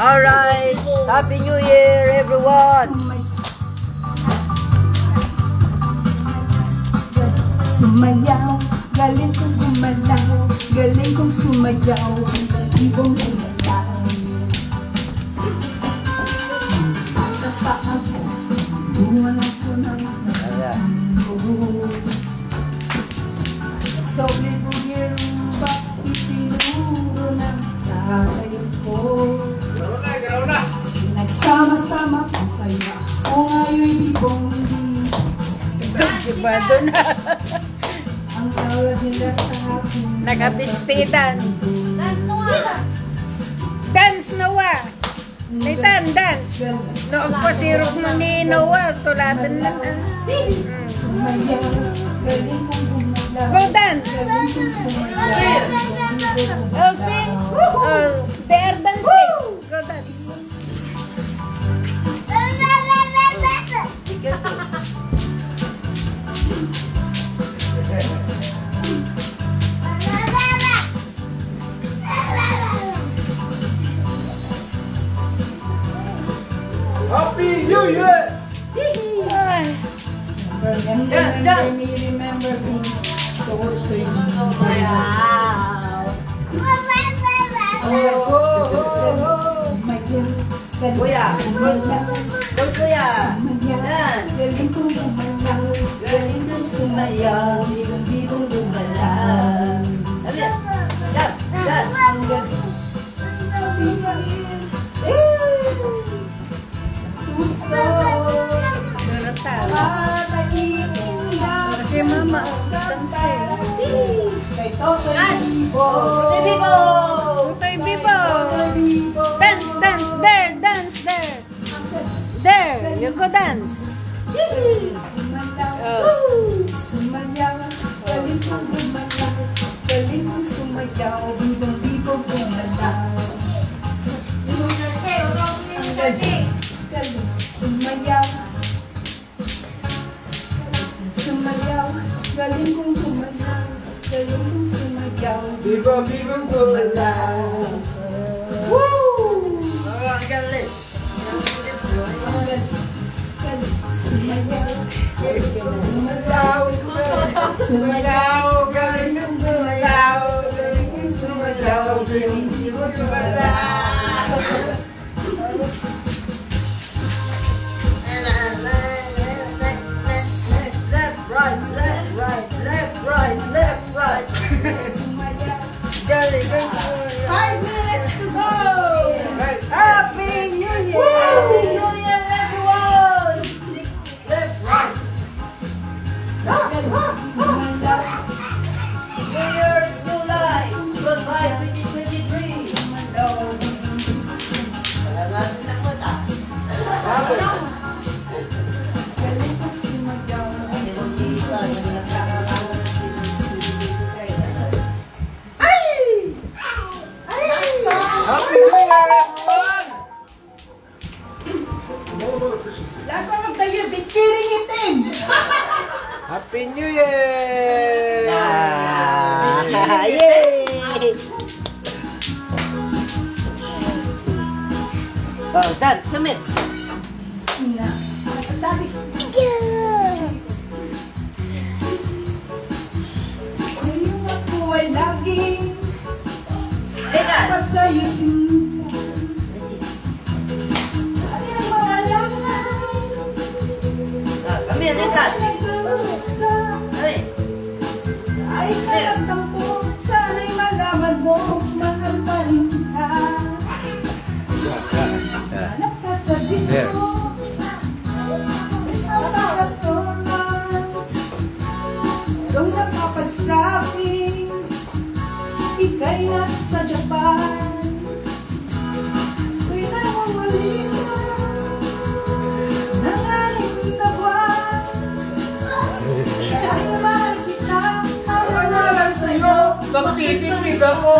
Alright, Happy New Year everyone! Sumayaw, galing kong gumalaw, galing kong sumayaw, ibong gumalaw. At ako, buwan ako ng doble bugero ba itinuro ng tayo ko? Nagsama-sama po kaya o ngayon bibong-bing. Gibado na. Ang tawag nila sa akin. Nakapistitan. Dance Noah. Nathan, dance. Noong pasirok mo ni Noah, tuladan lang. Sumayaw, galing kong gumalaw. Go dance. Galing kong sumayaw. Oh, sing. Oh, they are dancing. Go dance. Happy New Year! Remember me. Kuya. Kuya. Galing kong gumalaw, galing kong sumayaw, bibong gumalaw. Ang galing. Kasi mama, danse. Kay Totoy Bibo. Totoy Bibo. Dance, dance, there, dance, there. There, you go dance. Sumayaw, galing kong gumalaw, galing kong sumayaw, bibong gumalaw. Ang galing, galing, sumayaw. Sumayaw, galing kong gumalaw, galing kong sumayaw, Bibong gumalaw. Woo! Ang galing. Ang galing, galing, sumayaw, Gumalaw. Sumayaw. Galing ng sumayaw. Galing ng sumayaw. Bibong gumalaw. Left, right. Galing. 5 minutes to go! Happy New Year! Happy New Year, everyone! Left, right. New Year, new life. Goodbye, 2023. Galing kong sumayaw, Happy New Year, everyone! last song of the year, Bikining Itim! Happy New Year! Yay! Oh, dance, come in. Dami. Ngayon ako ay laging dapat sa'yo sinundan. At yung mga langan Come here, Nathan. nag-uusa Hey. ay nagtampo. Sana'y malaman mo, mahal pa rin kita. Hanap ka sa disco, ikaw sa restaurant, kung nakapagsabi, ika'y nasa Japan. Ko'y nawawali ka ng aling na buwan. Dahil mahal kita, Wala lang sa'yo, magtitipid ako.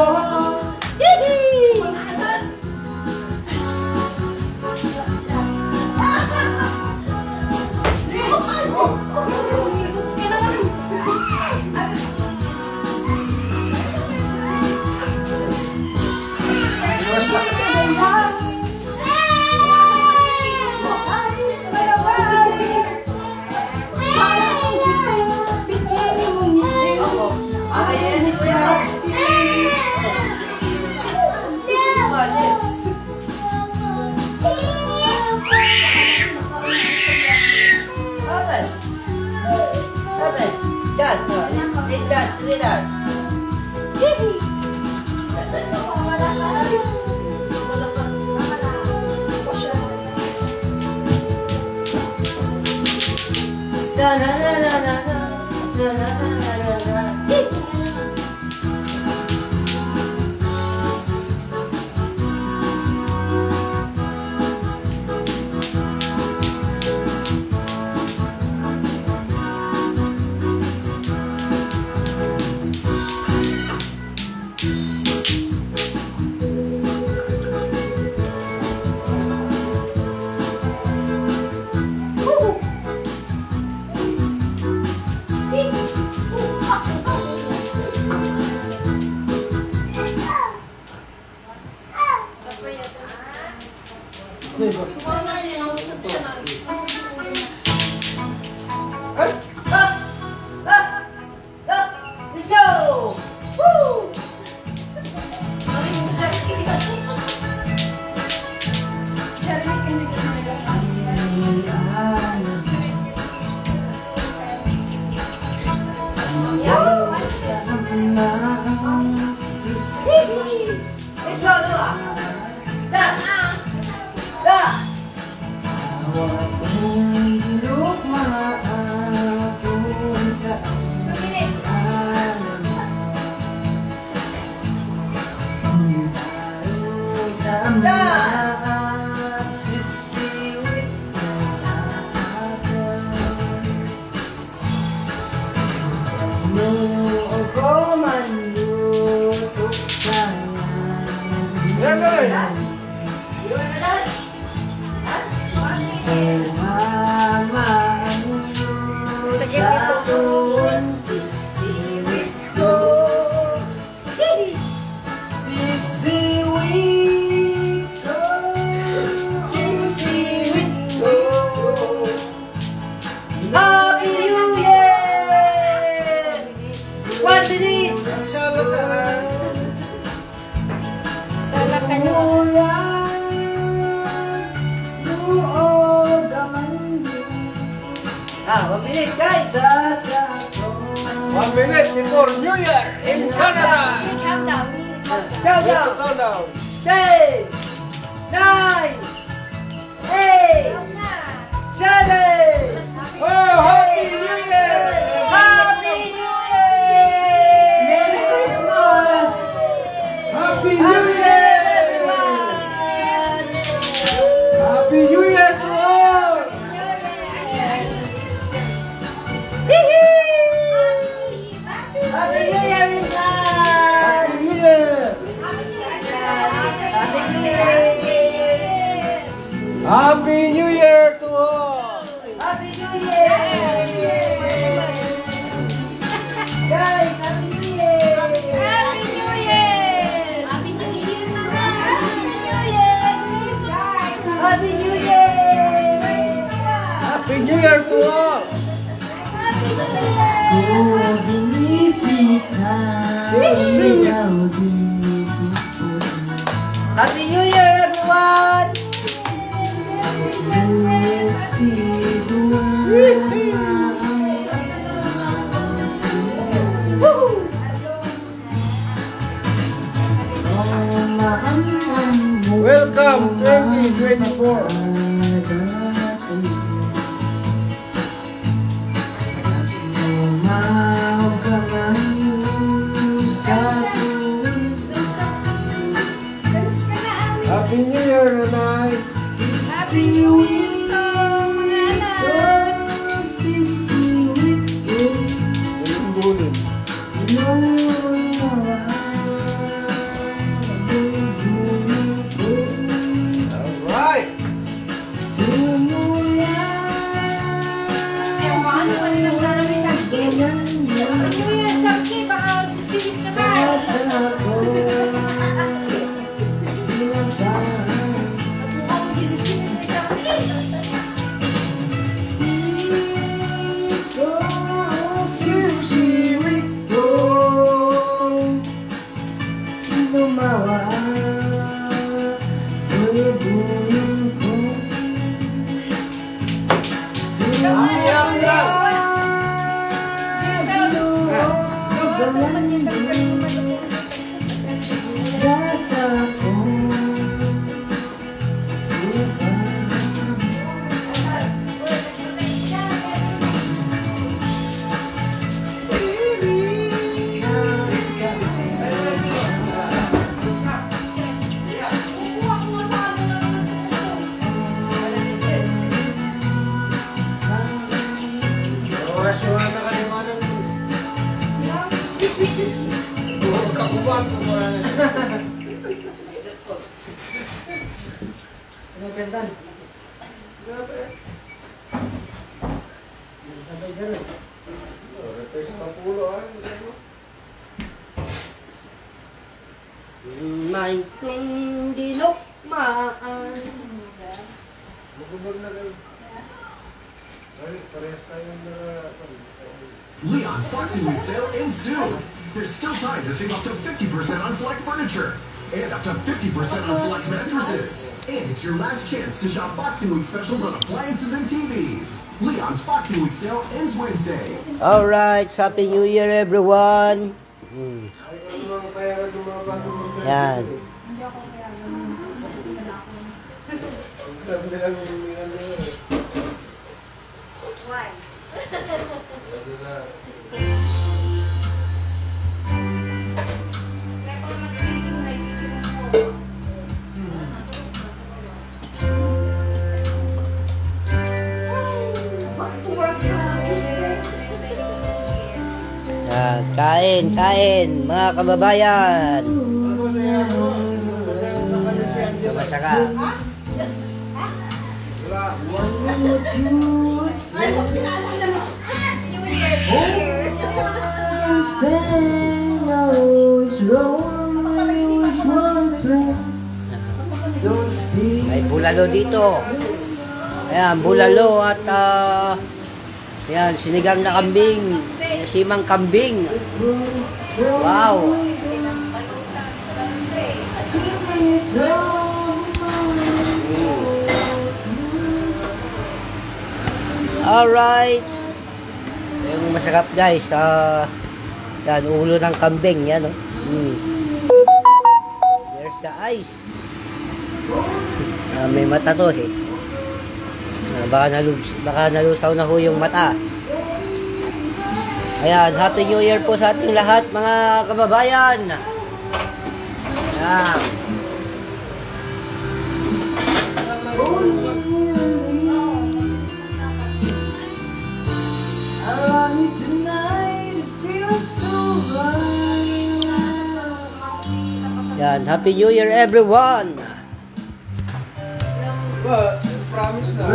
1 minute before New Year in Canada. Countdown. 10, 9, 8, 7. Oh, Happy New Year! Happy New Year! Merry Christmas! Happy New Year! Happy New Year to all! Happy New Year, everyone! Happy New Year! Happy New Year! Happy New Year to all! Happy New Year! Guys, Happy New Year! Happy New Year! Happy New Year naman! Happy New Year! Happy New Year! Happy New Year to all! Happy New Year, everyone! Welcome 2024! Happy New Year, Nanay! Happy New Year to mga anak! Gulin. Alright! Eh, ano pa rin ang sana may sakit? Happy New Year, sakit! Baka sisilip ka ba? Mukhang magsisilip na sakit! Pag kumurang. Nagkandan. Grabe. Sabay gano'n. Repes pa pulo ah. Maingking dinukmaan. Magubag na kayo. Ay, parehas tayong Leon's Boxing Week sale ends soon. There's still time to save up to 50% on select furniture and up to 50% on select mattresses. And it's your last chance to shop Boxing Week specials on appliances and TVs. Leon's Boxing Week sale ends Wednesday. Alright, Happy New Year everyone. Yan. Why? Yan, kain, kain, mga kababayan. Basta ka. May bulalo dito. Ayan, bulalo at ayan, sinigang na kambing. Simang kambing. Wow. Alright. Yung masarap guys. Yan, ulo ng kambing. Yan, oh. There's the ice. May mata to eh. Baka nalusaw na ho yung mata. Ayan, Happy New Year po sa ating lahat mga kababayan. Ayan. Ayan, Happy New Year everyone. But, promise na.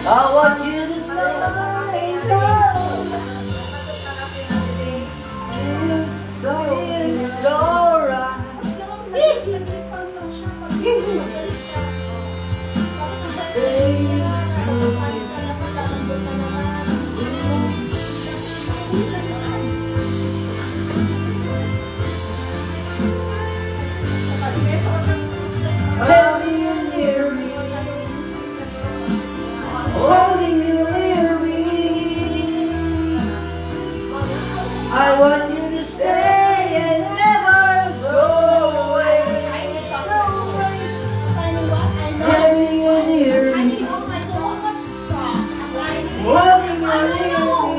I want you to smile. It's alright. Hold you near me. Holding you near me. I want you to stay and never go away. Having you near me. Holding you near me.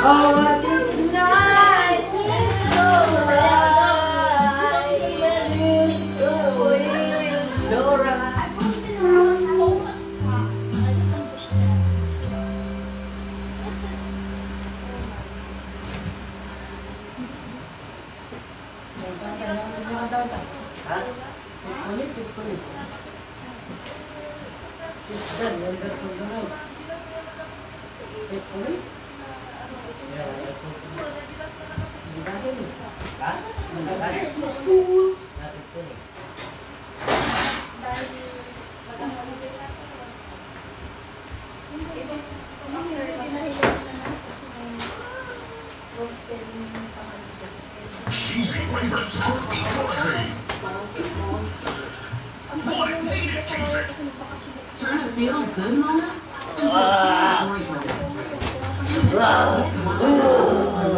Oh, I think tonight is alright. It's alright. Ha? Cheesy flavors for each Want it, need it, cheesy. Turn a feel good moment into a great moment.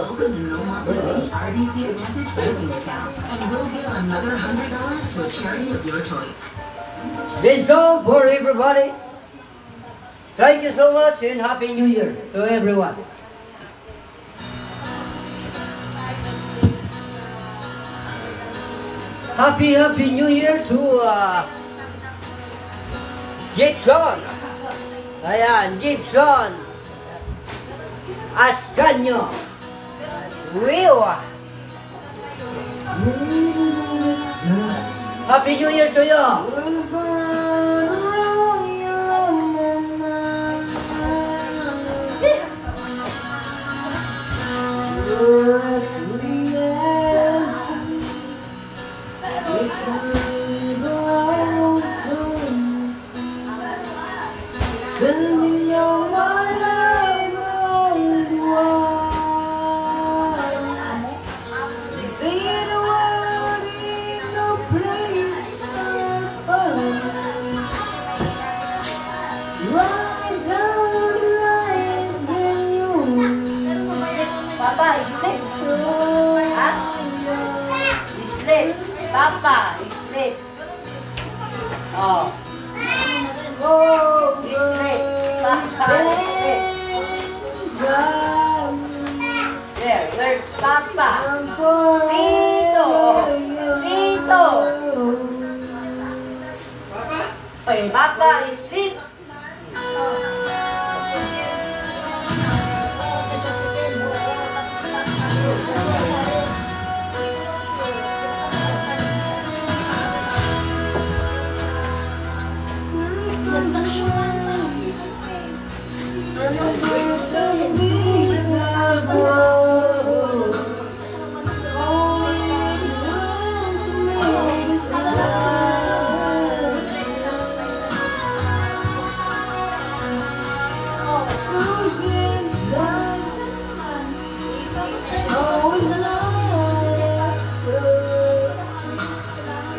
Open a no more pay RBC Advantage banking account, and we'll give another $100 to a charity of your choice. This song for everybody. Thank you so much and Happy New Year to everyone. Happy New Year to Gibson. Ayan, Gibson. Ascanio. Will. Happy New Year to you. Papa, sleep. Ha? Sleep. Papa, sleep. Oh. Sleep. Papa, sleep. There, where's Papa? Dito. Dito. Papa, sleep.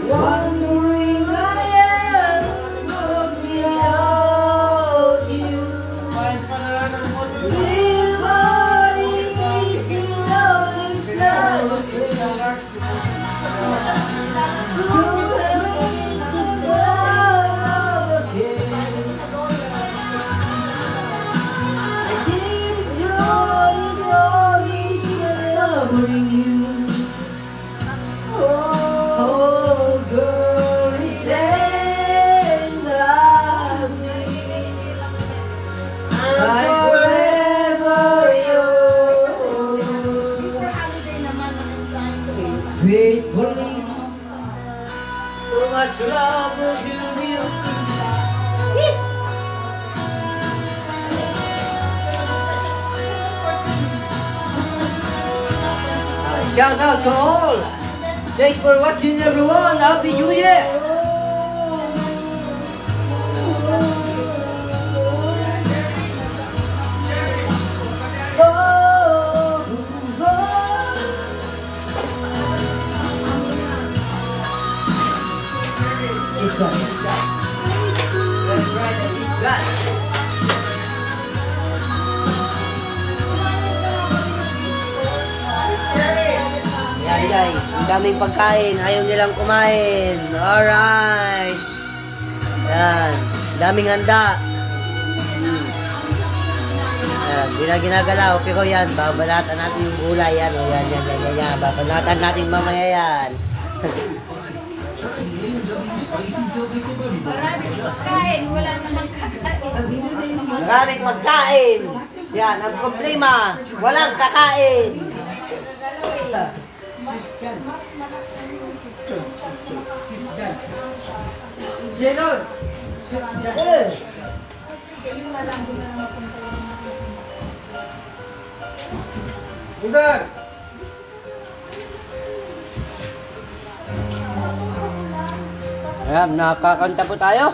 Wondering I am without you. Oh, girl, stand up me. I'm forever yours. Faithfully, too much love will give you. Shout out to all. Thanks for watching, everyone. Happy New Year. Yan guys, ang daming pagkain, ayaw nilang kumain. Alright. Yan, daming handa. Yan, di na ginagalaw, pero yan, babalatan natin yung gulay. Yan, o, yan, babalatan natin mamaya yan. Maraming pagkain. Yan, ang problema, walang kakain. Jenon! Yung malambo na mapunta yun. Indan! Ayan, nakakanta po tayo.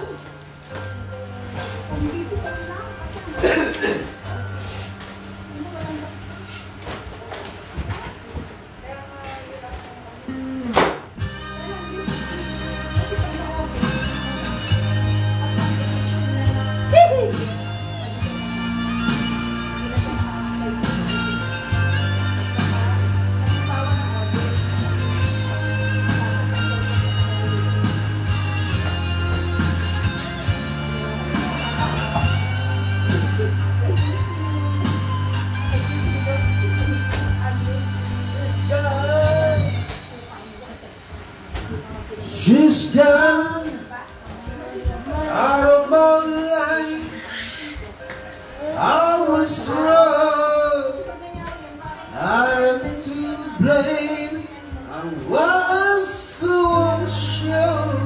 She's gone out of my life. I was wrong. I'm to blame. I was so unsure.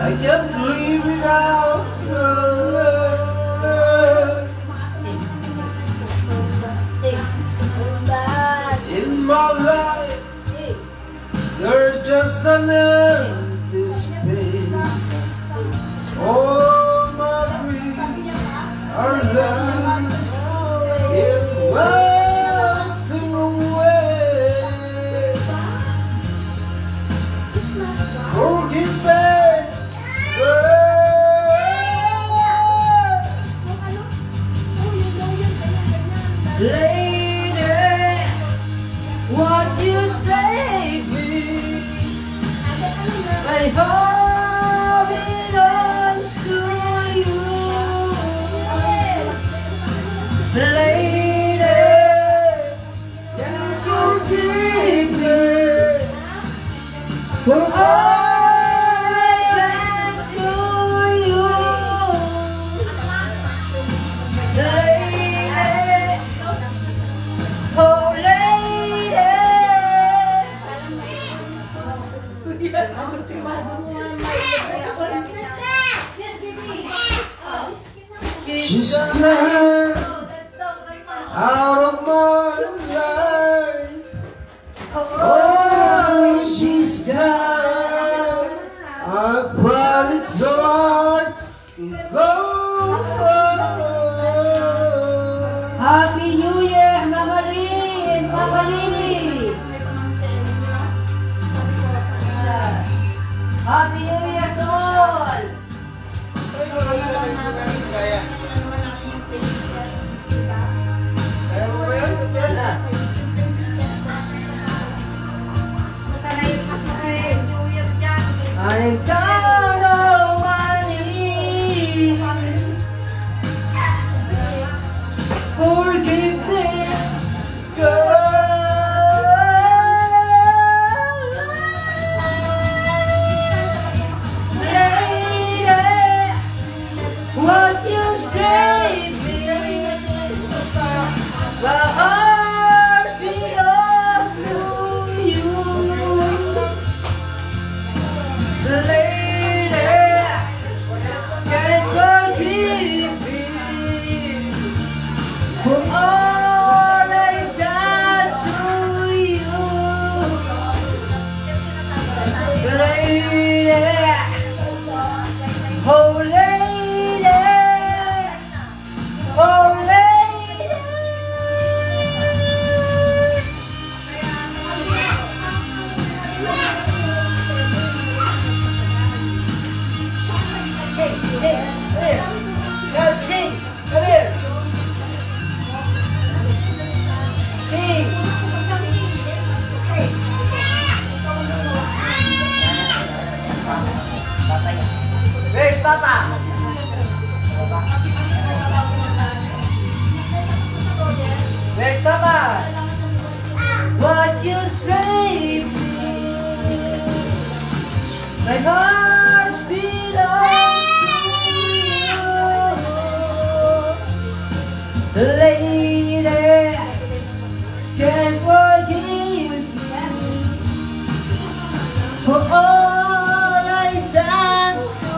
I can't live without your love. In my life, there's just an empty space. All my dreams are lost in wasting away. Forgive me, Lady, what you say me? My heart belongs to you. Lady, can you forgive me for all I done to you? Lady, oh lady. she's gone out of my life. Oh, she's gone. I cried it so hard to go. Happy New Year, Mama Lynn, Papa Lily. Happy New Year to all. I'm down on my knees. Forgive me, girl. Lady, what you say me? My heart belongs to you. Lady, can forgive me for all I've done to you. Lady, oh lady, oh lady. Where's Papa? Where's Papa? What you say? My heart belongs to you. Lady, can forgive me for all I've done to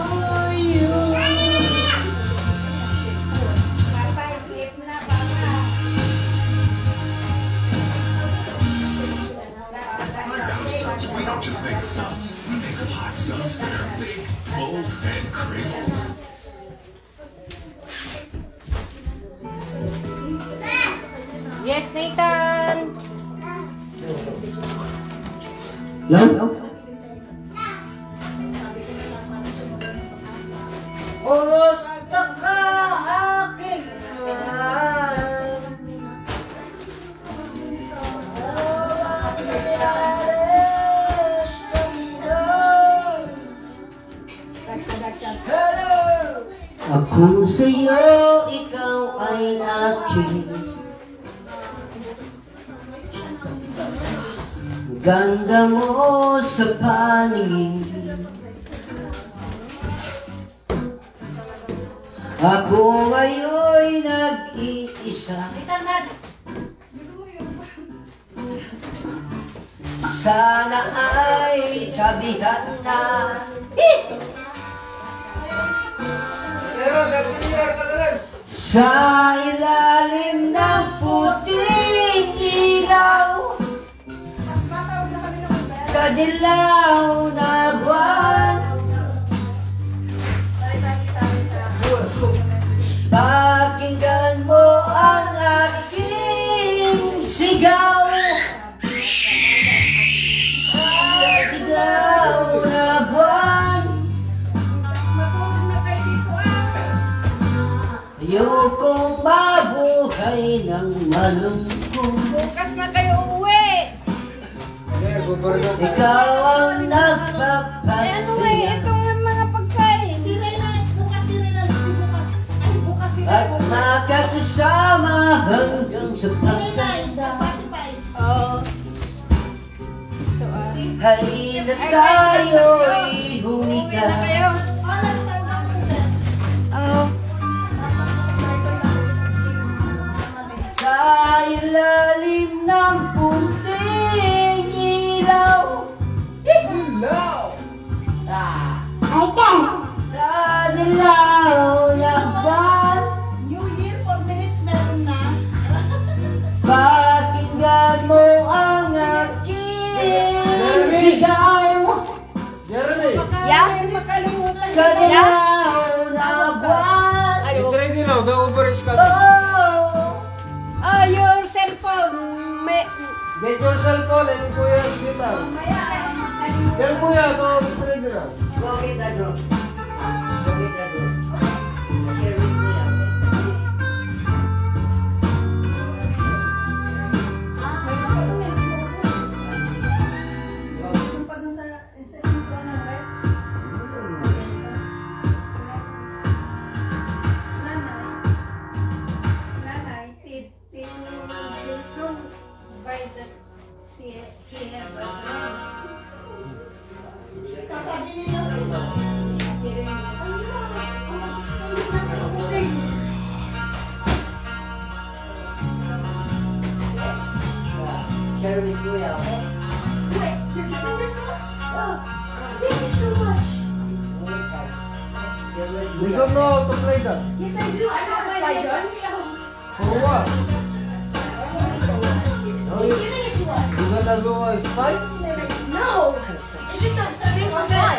They're big, bold, and credible. Yes, Nathan. Yan. Oros ka ka aking mahal. Bawat nangyari sa mundo. Hello! Ako sa'yo, ikaw ay akin. Ganda mo sa paningin. Ako ngayon'y nag-iisa. Sana ay sabihan na. Sa ilalim ng puting ilaw, sa dilaw na buwan, pakinggan mo ang aking sigaw. Sigaw na buwan, ayokong mabuhay ng malungkot. Bukas na kayo uwi. Ikaw ang Ano nagpapasaya itong mga pagkain? at makakasama hanggang sa pagtanda. Oo. Halina tayo'y Uwi humiga. na kayo. Oo. Sa ilalim ng puting ilaw. Sa dilaw na buwan, New Year, 4 minutes meron na. pakinggan mo ang aking sigaw. Yeah? Makalimutan Sa dilaw na buwan, Oh, your cellphone. May... Get your cellphone and go your guitar. Yan po yan, go trade na. Go get that drum. Go get that drum. Here with me. Yung pa dun sa intro ng rep. Nanay, so by the Sasabi nila, Share with Kuya. Wait, you're giving this to us? Oh, thank you so much. We don't know how to play that. Yes, I do. I have my lessons. For what? He's giving it to us. You gonna go spy? No, it's just a thing for fun.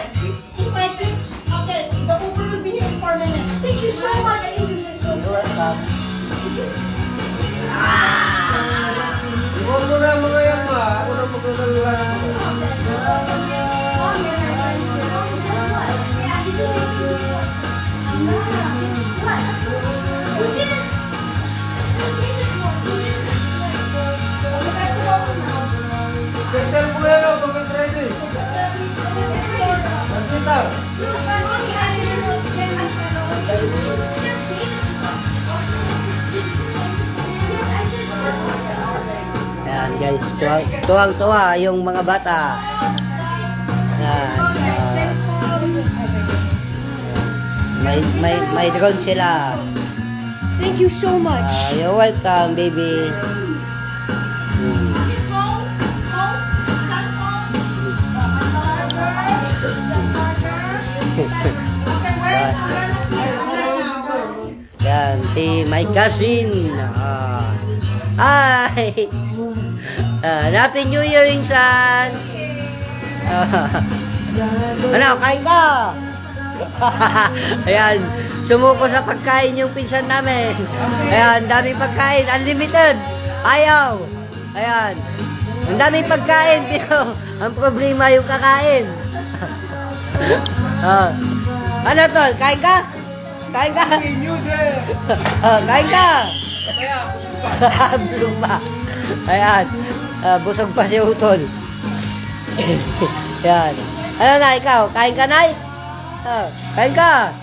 if I think, okay, the Uber will be here in 4 minutes. Thank you so much, teachers. You're so good. Iwan mo na mga yan ma. Ako na magdadala ng mga. Mom, guess what? Yeah, she did it to us. What? Who did it? Who did it to us? Who did it to us? Tell mo yan o, pag ready. Ang guitar. Yan guys, tuwang-tuwa yung mga bata. Yan. May drone sila. Thank you so much. You're welcome, baby. Yan, si my cousin. Hi! Happy New Year, Insan! Ano, kain ka! Ayan, sumuko sa pagkain yung pinsan namin. Ayan, daming pagkain, unlimited. Ayaw. Ayan, ang daming pagkain, pero ang problema yung kakain. Ano tol, kain ka? Kain ka? Kain ka? Busog pa. Ayan, busog pa si Utol. Ayan. Ano na, ikaw? Kain ka, Nay? Kain ka?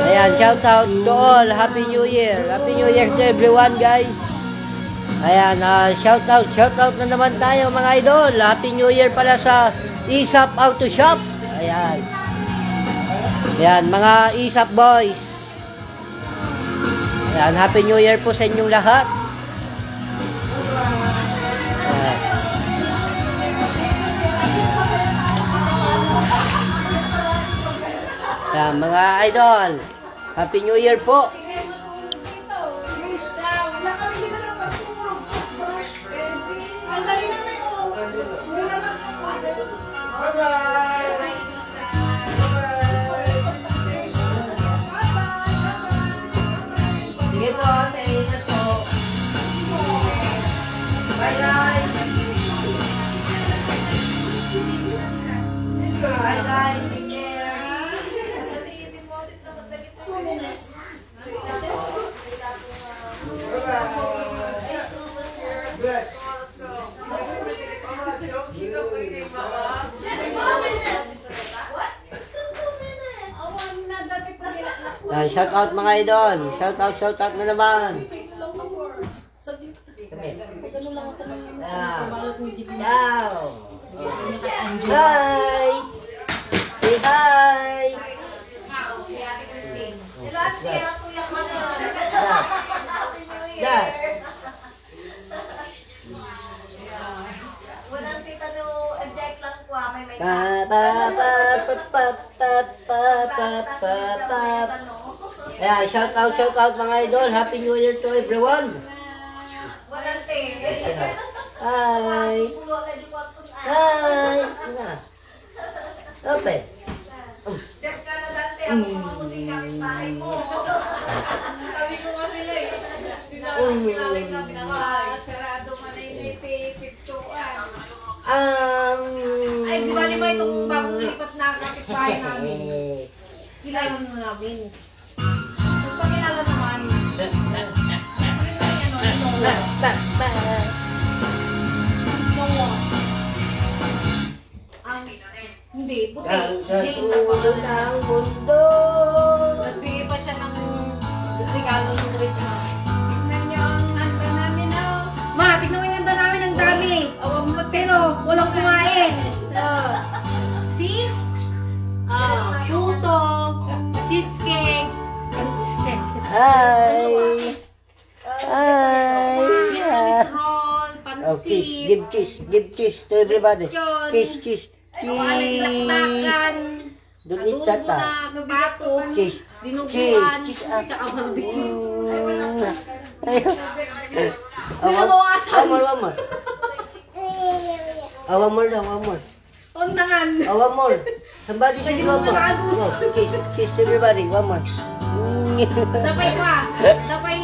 Ayan, shout out to all. Happy New Year. Happy New Year to everyone, guys. Ayan, shout out na naman tayo mga idol. Happy New Year pala sa ISAP Auto Shop. Ayan. Ayan, mga ISAP boys. Ayan, Happy New Year po sa inyong lahat. Ayan. Ayan, mga idol. Happy New Year po. Sige po, ingat po. Bye-bye. Bye-bye. Take care. Shout out mga idol. Shout out na naman. Hi. Say hi. Dad. Walang tita no, adject lang po, may may Yeah, shout out mga idol. Happy New Year to everyone. walang te. Hi. Hi. Okay. Diyan ka na dante, ako mamuti kami bahay mo. Sabi ko nga sila eh. Tinawag kami na sarado man ay nipipiktuan. Ay, di ba lima itong bagong lipat na kapitbahay namin? Kilala mo namin. Pagkilala naman. Hindi, puti. Ang mundo. Nagbigay pa siya ng regalo ng Christmas. Tignan niyo ang handa namin, oh. Ma, tignan mo yung handa namin, ang dami. Pero walang kumain. See? Puto, cheesecake, Hi. Hi. Vietnamese roll, Oh, kiss. pansit, Give kiss to everybody. Lechon. Kiss. lakdakan, Don't eat adobo that. na gabato, Kiss. dinuguan, Kiss. tsaka barbecue. One more. One more. Undangan. One more. Somebody say one more. No, kiss to everybody. One more. Dapay pa. Dapay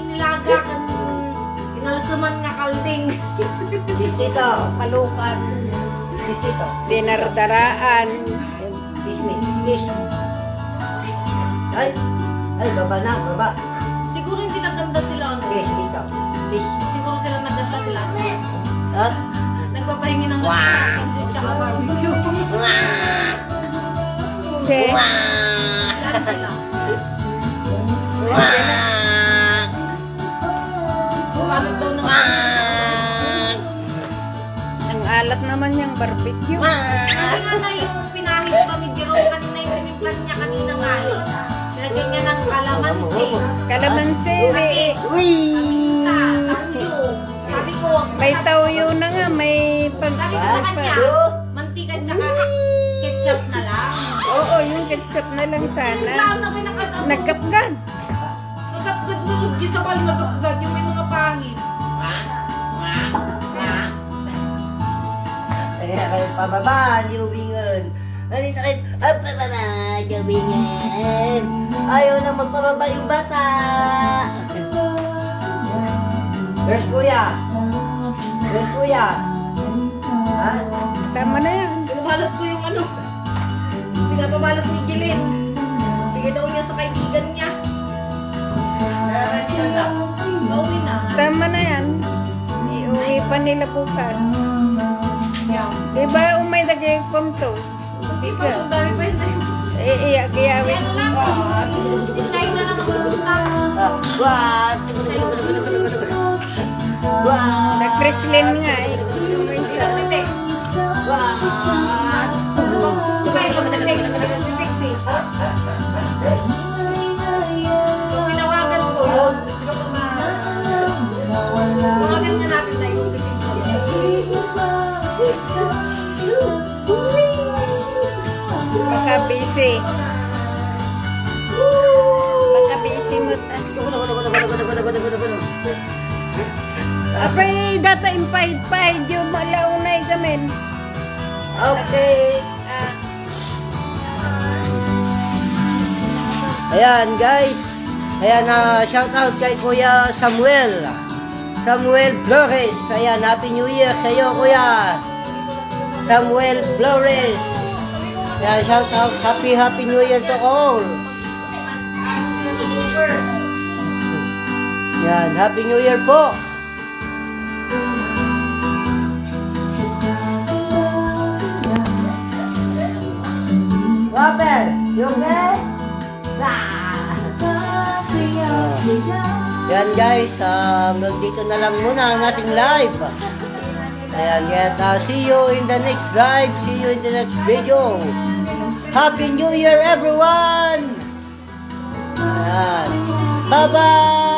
nilaga kan inalsuman nga kalding. Kiss ito. Kalukan. Kiss ito. Dinardaraan. Kiss me. Kiss. Ay, baba. Siguro hindi naganda sila. Ano? Kiss ito. Kiss. Siguro sila naganda sila. Ha? Nagpapahingi ng pansit tsaka barbecue. Se. Lahat sila. Sumalot daw ng Ang alat naman yung barbecue. Kasi nga na yung pinahit kami Jerome kanina yung piniplan niya kanina nga. Nilagyan niya ng kalamansi. Kalamansi. Sabi ko, May tauyo na nga, may pag... sabi ko sa kanya, mantika tsaka ketchup na lang. Oo, yung ketchup na lang sana. Lang na may nakatapos. Nagkapkan. magkapgad na lug sa bal magkapgad yung may mga pangit. Kaya kayo pababa, liwingan. Halika kayo, pababa, liwingan. Ayaw na magpababa yung bata. Where's Kuya? Where's Kuya? Ha? Tama na yan. Pinabalot ko yung ano. Pinapabalot ni Jilin. Bigay daw niya sa kaibigan niya. Gawin na. Tama na yan. Iuwi pa nila bukas. Diba umay dagay kumto? Di pa, ang dami pa yun tayo. Iyak-iyawin. Isayin na lang ang utang. What? What? Nag-Chrislin nga eh. Yung isa. What? Kumain lang ng text eh. Kung tinawagan ko, tawagan nga natin na yung kasi Baka busy. Baka busy mo ta. Apay data impahid-pahid yung malaunay gamin. Okay. Ayan guys. Ayan, shout out kay Kuya Samuel. Samuel Flores. Ayan, Happy New Year sa iyo, Kuya. Samuel Flores. Ayan, shout out. Happy New Year to all. Ayan, Happy New Year po. Robert, you okay? Yan guys, hanggang dito na lang muna ang ating live. Ayan, see you in the next live. See you in the next video. Happy New Year everyone! Ayan. Bye-bye!